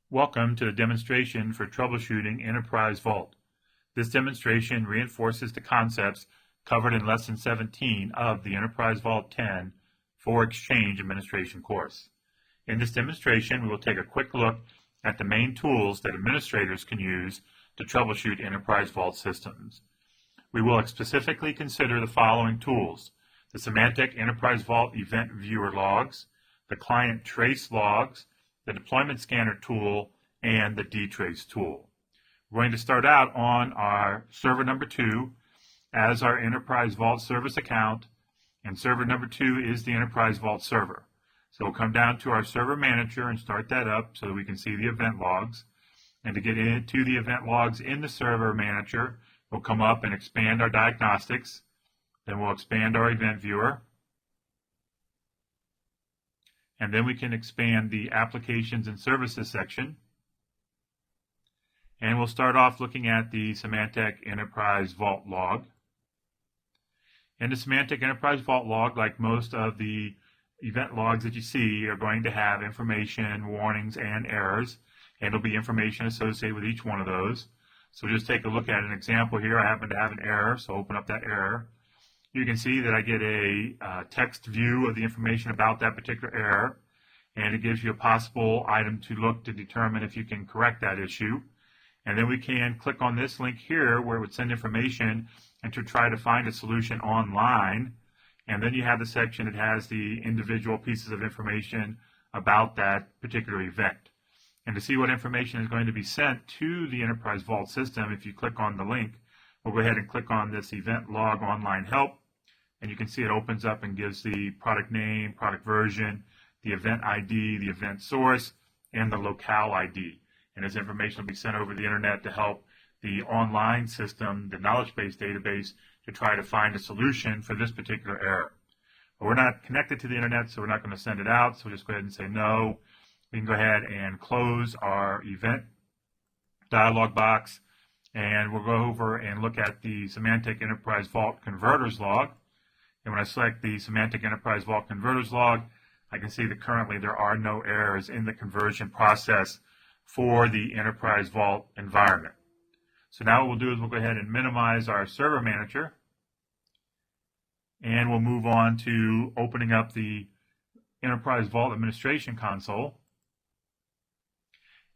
Welcome to the demonstration for troubleshooting Enterprise Vault. This demonstration reinforces the concepts covered in Lesson 17 of the Enterprise Vault 10 for Exchange Administration course. In this demonstration, we will take a quick look at the main tools that administrators can use to troubleshoot Enterprise Vault systems. We will specifically consider the following tools: the Symantec Enterprise Vault Event Viewer logs, the Client Trace logs, the Deployment Scanner tool, and the dtrace tool. We're going to start out on our server number 2 as our Enterprise Vault service account, and server number 2 is the Enterprise Vault server. So we'll come down to our server manager and start that up so that we can see the event logs. And to get into the event logs in the server manager, we'll come up and expand our diagnostics. Then we'll expand our event viewer. And then we can expand the applications and services section. And we'll start off looking at the Symantec Enterprise Vault log. In the Symantec Enterprise Vault log, like most of the event logs that you see, are going to have information, warnings, and errors. And there'll be information associated with each one of those. So just take a look at an example here. I happen to have an error, so open up that error. You can see that I get a text view of the information about that particular error, and it gives you a possible item to look to determine if you can correct that issue. And then we can click on this link here where it would send information and to try to find a solution online. And then you have the section that has the individual pieces of information about that particular event. And to see what information is going to be sent to the Enterprise Vault system, if you click on the link, we'll go ahead and click on this Event Log Online Help. And you can see it opens up and gives the product name, product version, the event ID, the event source, and the locale ID. And this information will be sent over the internet to help the online system, the knowledge base database, to try to find a solution for this particular error. But we're not connected to the internet, so we're not going to send it out. So we'll just go ahead and say no. We can go ahead and close our event dialog box. And we'll go over and look at the Symantec Enterprise Vault Converters log. And when I select the Symantec Enterprise Vault Converters log, I can see that currently there are no errors in the conversion process for the Enterprise Vault environment. So now what we'll do is we'll go ahead and minimize our server manager. And we'll move on to opening up the Enterprise Vault Administration console.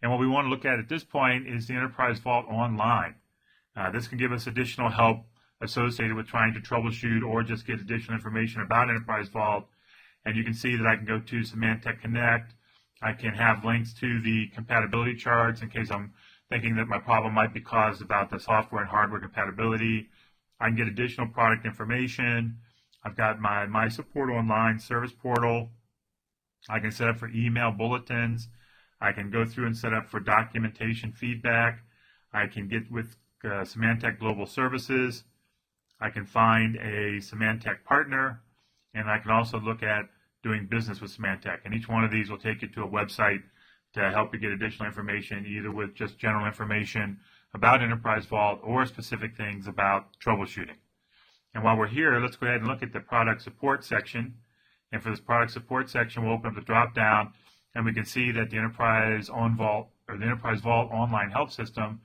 And what we want to look at this point is the Enterprise Vault Online. This can give us additional help associated with trying to troubleshoot or just get additional information about Enterprise Vault. And you can see that I can go to Symantec Connect. I can have links to the compatibility charts in case I'm thinking that my problem might be caused about the software and hardware compatibility. I can get additional product information. I've got my Support Online service portal. I can set up for email bulletins. I can go through and set up for documentation feedback. I can get with Symantec Global Services. I can find a Symantec partner, and I can also look at doing business with Symantec. And each one of these will take you to a website to help you get additional information, either with just general information about Enterprise Vault or specific things about troubleshooting. And while we're here, let's go ahead and look at the product support section. And for this product support section, we'll open up the drop down, and we can see that the Enterprise Vault Online Help System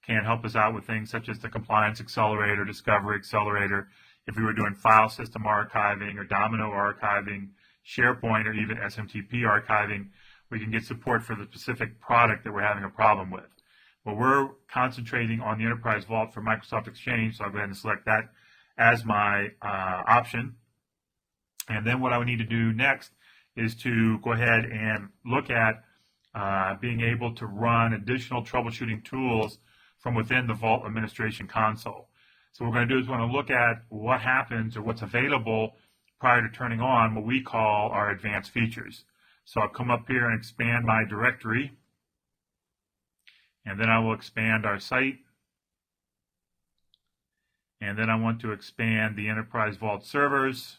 can help us out with things such as the Compliance Accelerator, Discovery Accelerator. If we were doing file system archiving or domino archiving, SharePoint, or even SMTP archiving, we can get support for the specific product that we're having a problem with. Well, we're concentrating on the Enterprise Vault for Microsoft Exchange, so I'll go ahead and select that as my option. And then what I would need to do next is to go ahead and look at being able to run additional troubleshooting tools from within the Vault Administration console. So what we're going to do is we're going to look at what happens or what's available prior to turning on what we call our advanced features. So I'll come up here and expand my directory, and then I will expand our site, and then I want to expand the Enterprise Vault servers,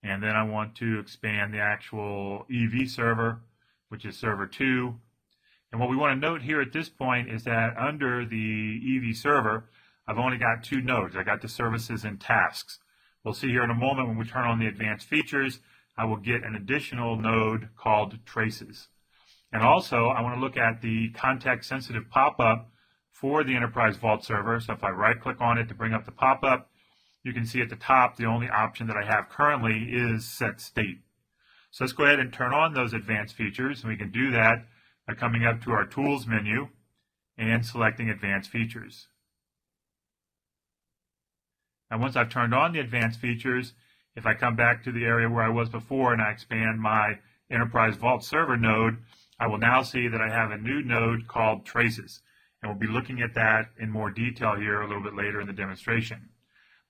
and then I want to expand the actual EV server, which is server 2. And what we want to note here at this point is that under the EV server, I've only got 2 nodes. I got the services and tasks. We'll see here in a moment when we turn on the advanced features, I will get an additional node called traces. And also, I want to look at the context-sensitive pop-up for the Enterprise Vault server. So if I right-click on it to bring up the pop-up, you can see at the top the only option that I have currently is Set State. So let's go ahead and turn on those advanced features, and we can do that by coming up to our Tools menu and selecting Advanced Features. Now once I've turned on the advanced features, if I come back to the area where I was before and I expand my Enterprise Vault server node, I will now see that I have a new node called Traces. And we'll be looking at that in more detail here a little bit later in the demonstration.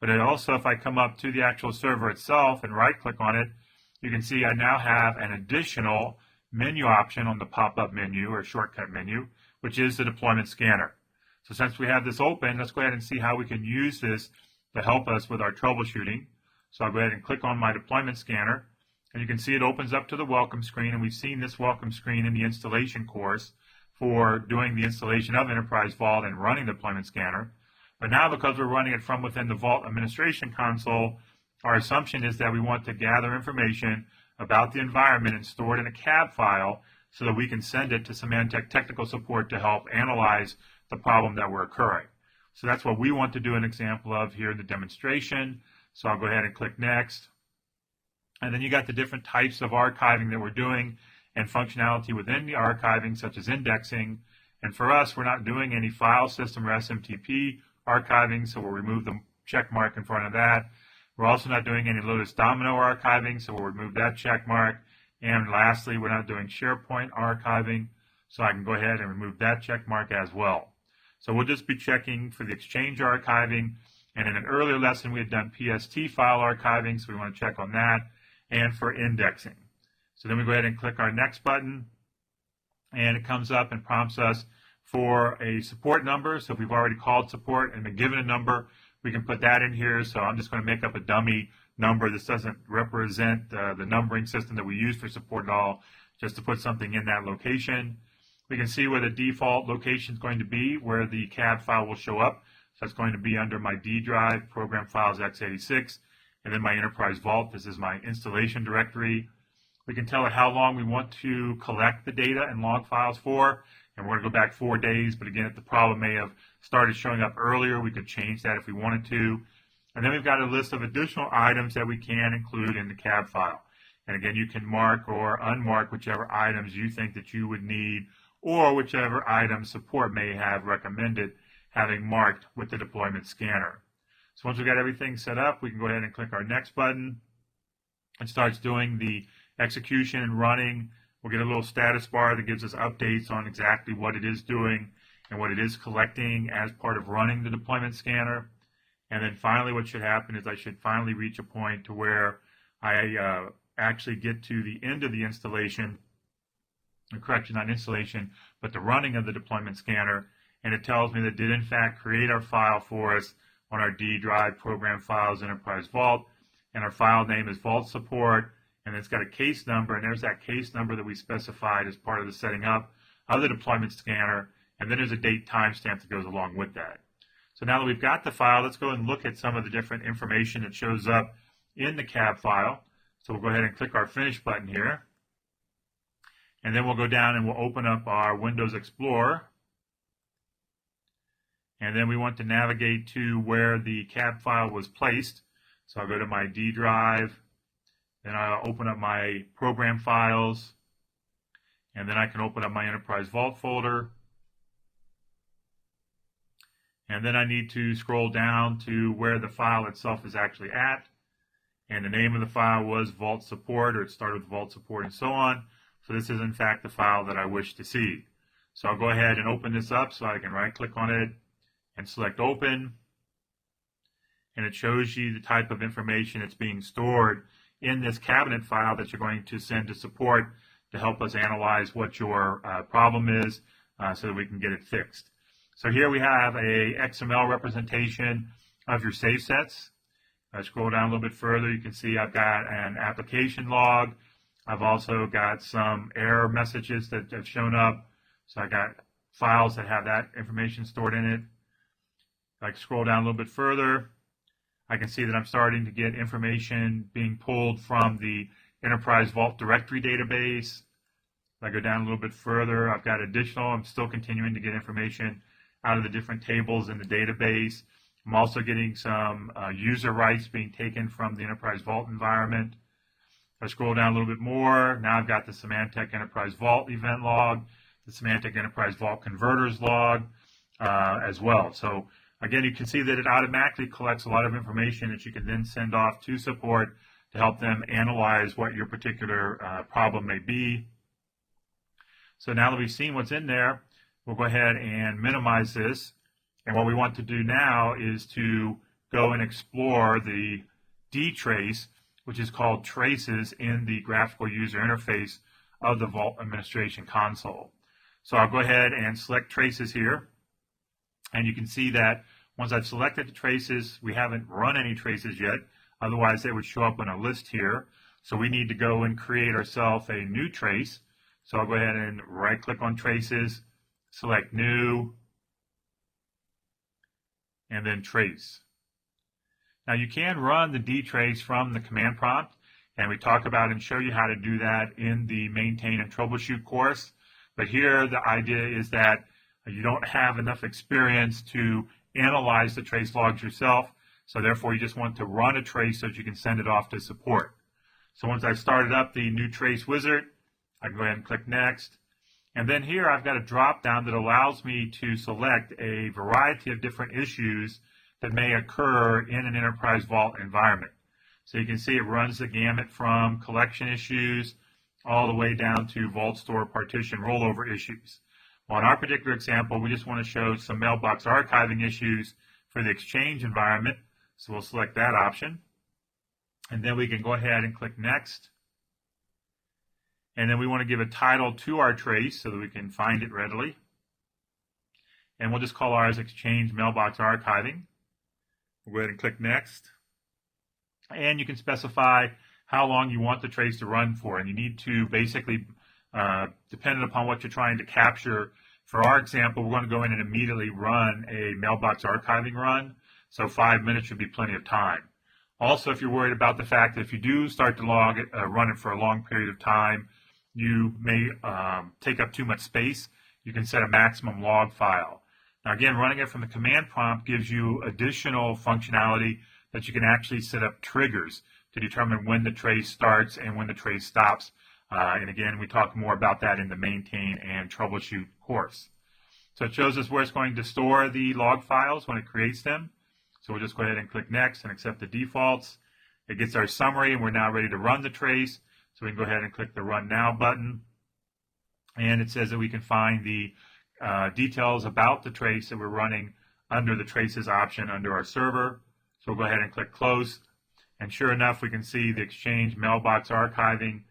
But also, if I come up to the actual server itself and right-click on it, you can see I now have an additional menu option on the pop-up menu or shortcut menu, which is the deployment scanner. So since we have this open, let's go ahead and see how we can use this to help us with our troubleshooting. So I'll go ahead and click on my deployment scanner, and you can see it opens up to the welcome screen, and we've seen this welcome screen in the installation course for doing the installation of Enterprise Vault and running the deployment scanner. But now, because we're running it from within the Vault administration console, our assumption is that we want to gather information about the environment and store it in a CAD file so that we can send it to Symantec technical support to help analyze the problem that we're occurring. So that's what we want to do an example of here in the demonstration. So I'll go ahead and click Next. And then you got the different types of archiving that we're doing and functionality within the archiving, such as indexing. And for us, we're not doing any file system or SMTP archiving, so we'll remove the check mark in front of that. We're also not doing any Lotus Domino archiving, so we'll remove that check mark. And lastly, we're not doing SharePoint archiving, so I can go ahead and remove that check mark as well. So we'll just be checking for the Exchange archiving, and in an earlier lesson we had done PST file archiving, so we want to check on that, and for indexing. So then we go ahead and click our Next button, and it comes up and prompts us for a support number. So if we've already called support and been given a number, we can put that in here. So I'm just going to make up a dummy number. This doesn't represent the numbering system that we use for support at all, just to put something in that location. We can see where the default location is going to be, where the CAD file will show up. So it's going to be under my D drive, Program Files x86, and then my Enterprise Vault. This is my installation directory. We can tell it how long we want to collect the data and log files for, and we're going to go back 4 days, but again, if the problem may have started showing up earlier, we could change that if we wanted to. And then we've got a list of additional items that we can include in the CAD file. And again, you can mark or unmark whichever items you think that you would need, or whichever items support may have recommended having marked with the deployment scanner. So once we've got everything set up, we can go ahead and click our Next button. It starts doing the execution and running. We'll get a little status bar that gives us updates on exactly what it is doing and what it is collecting as part of running the deployment scanner. And then finally what should happen is I should finally reach a point to where I actually get to the end of the installation, correction, not installation, but the running of the deployment scanner, and it tells me that it did in fact create our file for us on our D drive, Program Files, Enterprise Vault, and our file name is Vault Support, and it's got a case number, and there's that case number that we specified as part of the setting up of the deployment scanner, and then there's a date timestamp that goes along with that. So now that we've got the file, let's go and look at some of the different information that shows up in the CAD file. So we'll go ahead and click our Finish button here, and then we'll go down and we'll open up our Windows Explorer, and then we want to navigate to where the CAD file was placed. So I'll go to my D drive, then I'll open up my program files, and then I can open up my Enterprise Vault folder. And then I need to scroll down to where the file itself is actually at. And the name of the file was Vault Support, or it started with Vault Support and so on. So this is in fact the file that I wish to see. So I'll go ahead and open this up so I can right click on it and select Open. And it shows you the type of information that's being stored in this cabinet file that you're going to send to support to help us analyze what your problem is so that we can get it fixed. So here we have a XML representation of your save sets. I scroll down a little bit further, you can see I've got an application log. I've also got some error messages that have shown up. So I got files that have that information stored in it. If I scroll down a little bit further, I can see that I'm starting to get information being pulled from the Enterprise Vault directory database. If I go down a little bit further, I've got additional. I'm still continuing to get information out of the different tables in the database. I'm also getting some user rights being taken from the Enterprise Vault environment. If I scroll down a little bit more, now I've got the Symantec Enterprise Vault event log, the Symantec Enterprise Vault converters log as well. So again, you can see that it automatically collects a lot of information that you can then send off to support to help them analyze what your particular problem may be. So now that we've seen what's in there, we'll go ahead and minimize this. And what we want to do now is to go and explore the dtrace, which is called traces in the graphical user interface of the Vault Administration Console. So I'll go ahead and select traces here. And you can see that once I've selected the traces, we haven't run any traces yet. Otherwise, they would show up on a list here. So we need to go and create ourselves a new trace. So I'll go ahead and right-click on traces, select new, and then trace. Now you can run the dtrace from the command prompt, and we talk about and show you how to do that in the maintain and troubleshoot course. But here the idea is that you don't have enough experience to analyze the trace logs yourself, so therefore you just want to run a trace so that you can send it off to support. So once I've started up the new trace wizard, I can go ahead and click next. And then here I've got a drop down that allows me to select a variety of different issues that may occur in an Enterprise Vault environment. So you can see it runs the gamut from collection issues all the way down to Vault Store partition rollover issues. Well, in our particular example, we just want to show some mailbox archiving issues for the Exchange environment. So we'll select that option. And then we can go ahead and click next. And then we want to give a title to our trace so that we can find it readily. And we'll just call ours Exchange Mailbox Archiving. We'll go ahead and click next. And you can specify how long you want the trace to run for. And you need to basically, depending upon what you're trying to capture, for our example, we're going to go in and immediately run a mailbox archiving run. So 5 minutes should be plenty of time. Also, if you're worried about the fact that if you do start to run it for a long period of time, you may take up too much space, you can set a maximum log file. Now again, running it from the command prompt gives you additional functionality that you can actually set up triggers to determine when the trace starts and when the trace stops. And again, we talk more about that in the maintain and troubleshoot course. So it shows us where it's going to store the log files when it creates them. So we'll just go ahead and click next and accept the defaults. It gets our summary and we're now ready to run the trace. So we can go ahead and click the Run Now button. And it says that we can find the details about the trace that we're running under the traces option under our server. So we'll go ahead and click Close. And sure enough, we can see the Exchange Mailbox Archiving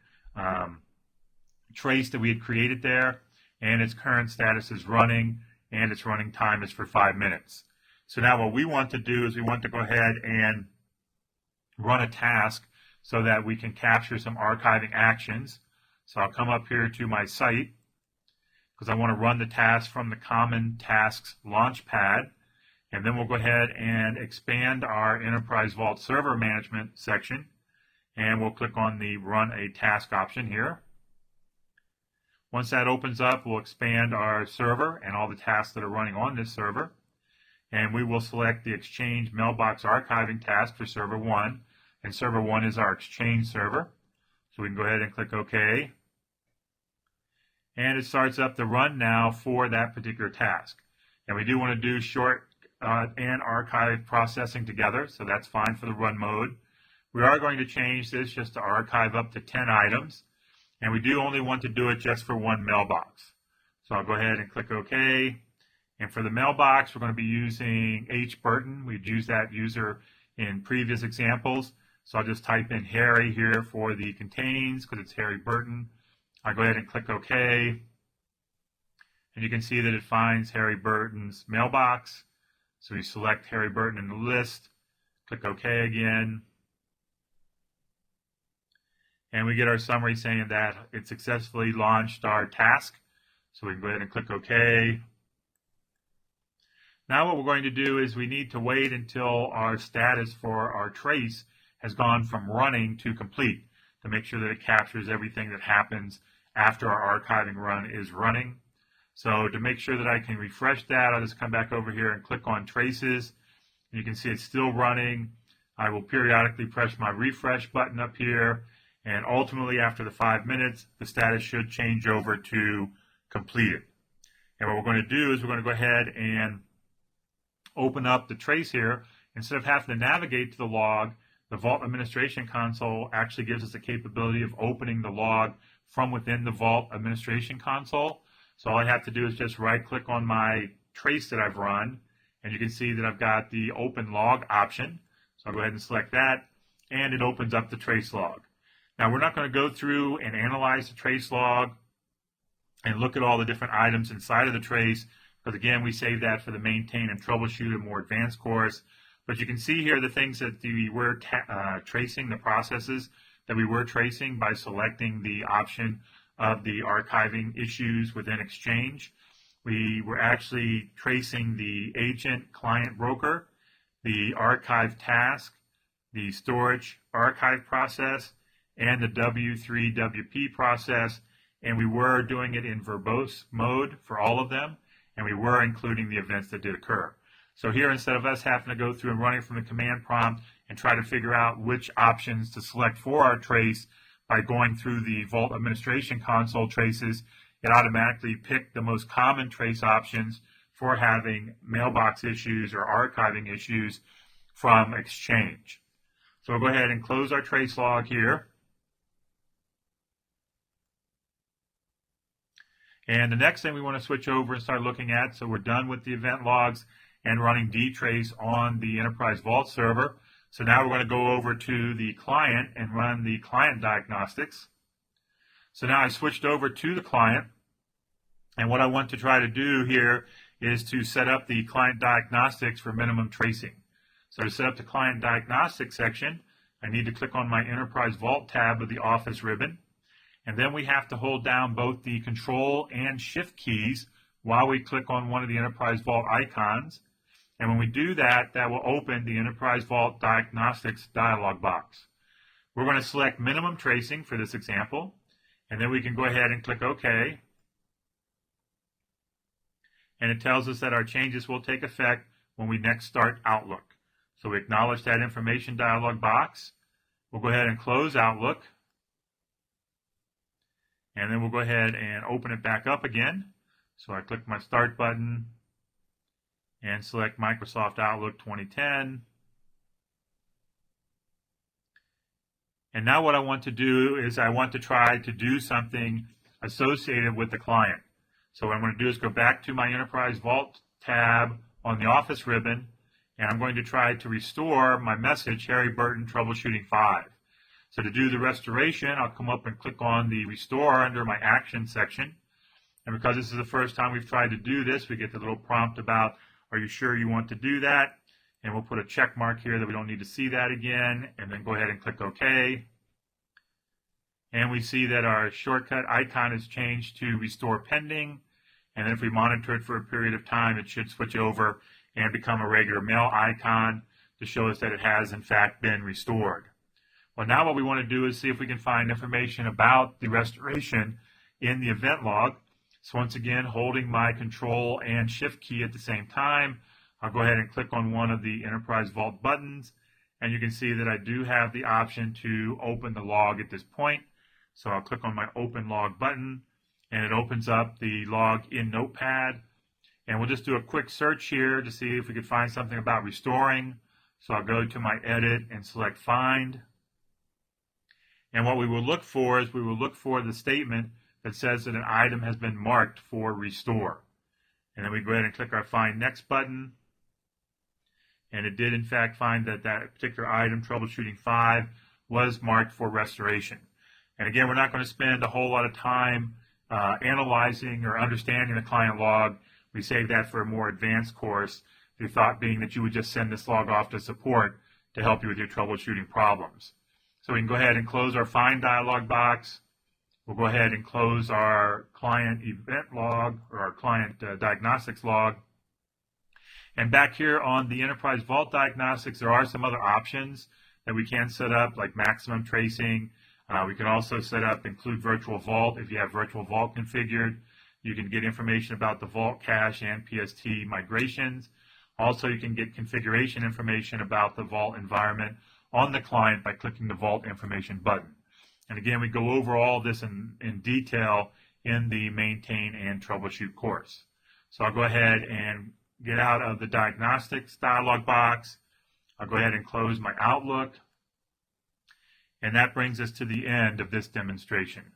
trace that we had created there. And its current status is running, and its running time is for 5 minutes. So now what we want to do is we want to go ahead and run a task so that we can capture some archiving actions. So I'll come up here to my site because I want to run the task from the Common Tasks Launchpad. And then we'll go ahead and expand our Enterprise Vault Server Management section. And we'll click on the Run a Task option here. Once that opens up, we'll expand our server and all the tasks that are running on this server. And we will select the Exchange Mailbox Archiving task for Server 1. And Server 1 is our Exchange server. So we can go ahead and click OK. And it starts up the run now for that particular task. And we do want to do short and archive processing together, so that's fine for the run mode. We are going to change this just to archive up to 10 items. And we do only want to do it just for one mailbox. So I'll go ahead and click OK. And for the mailbox, we're going to be using H. Burton. We've used that user in previous examples. So I'll just type in Harry here for the contains because it's Harry Burton. I'll go ahead and click OK. And you can see that it finds Harry Burton's mailbox. So we select Harry Burton in the list, click OK again. And we get our summary saying that it successfully launched our task. So we can go ahead and click OK. Now what we're going to do is we need to wait until our status for our trace has gone from running to complete to make sure that it captures everything that happens after our archiving run is running. So to make sure that I can refresh that, I'll just come back over here and click on Traces. You can see it's still running. I will periodically press my refresh button up here, and ultimately after the 5 minutes, the status should change over to completed. And what we're going to do is we're going to go ahead and open up the trace here. Instead of having to navigate to the log, the Vault Administration Console actually gives us the capability of opening the log from within the Vault Administration Console. So all I have to do is just right-click on my trace that I've run, and you can see that I've got the Open Log option. So I'll go ahead and select that, and it opens up the trace log. Now we're not going to go through and analyze the trace log and look at all the different items inside of the trace, because again, we save that for the Maintain and Troubleshoot a more advanced course. But you can see here the things that we were tracing, the processes that we were tracing by selecting the option of the archiving issues within Exchange. We were actually tracing the agent, client, broker, the archive task, the storage archive process, and the W3 WP process. And we were doing it in verbose mode for all of them, and we were including the events that did occur. So here, instead of us having to go through and running from the command prompt and try to figure out which options to select for our trace by going through the Vault Administration Console traces, it automatically picked the most common trace options for having mailbox issues or archiving issues from Exchange. So we'll go ahead and close our trace log here. And the next thing we want to switch over and start looking at, so we're done with the event logs and running dtrace on the Enterprise Vault server. So now we're going to go over to the client and run the client diagnostics. So now I switched over to the client, and what I want to try to do here is to set up the client diagnostics for minimum tracing. So to set up the client diagnostics section, I need to click on my Enterprise Vault tab of the Office ribbon. And then we have to hold down both the Control and Shift keys while we click on one of the Enterprise Vault icons. And when we do that, that will open the Enterprise Vault Diagnostics dialog box. We're going to select minimum tracing for this example, and then we can go ahead and click OK. And it tells us that our changes will take effect when we next start Outlook. So we acknowledge that information dialog box. We'll go ahead and close Outlook. And then we'll go ahead and open it back up again. So I click my Start button and select Microsoft Outlook 2010. And now what I want to do is I want to try to do something associated with the client. So what I'm going to do is go back to my Enterprise Vault tab on the Office ribbon, and I'm going to try to restore my message, Harry Burton Troubleshooting 5. So to do the restoration, I'll come up and click on the Restore under my Action section. And because this is the first time we've tried to do this, we get the little prompt about, are you sure you want to do that? And we'll put a check mark here that we don't need to see that again, and then go ahead and click OK. And we see that our shortcut icon has changed to Restore Pending. And then if we monitor it for a period of time, it should switch over and become a regular mail icon to show us that it has, in fact, been restored. Well, now what we want to do is see if we can find information about the restoration in the event log. So once again, holding my Control and Shift key at the same time, I'll go ahead and click on one of the Enterprise Vault buttons, and you can see that I do have the option to open the log at this point. So I'll click on my Open Log button, and it opens up the log in Notepad. And we'll just do a quick search here to see if we can find something about restoring. So I'll go to my Edit and select Find. And what we will look for is we will look for the statement that says that an item has been marked for restore. And then we go ahead and click our Find Next button. And it did, in fact, find that that particular item, Troubleshooting 5, was marked for restoration. And again, we're not going to spend a whole lot of time analyzing or understanding the client log. We save that for a more advanced course, the thought being that you would just send this log off to support to help you with your troubleshooting problems. So we can go ahead and close our Find dialog box. We'll go ahead and close our client event log or our client diagnostics log. And back here on the Enterprise Vault Diagnostics, there are some other options that we can set up, like maximum tracing. We can also set up include virtual vault. If you have virtual vault configured, you can get information about the vault cache and PST migrations. Also, you can get configuration information about the vault environment on the client by clicking the vault information button. And again, we go over all of this in detail in the maintain and troubleshoot course. So I'll go ahead and get out of the diagnostics dialog box. I'll go ahead and close my Outlook. And that brings us to the end of this demonstration.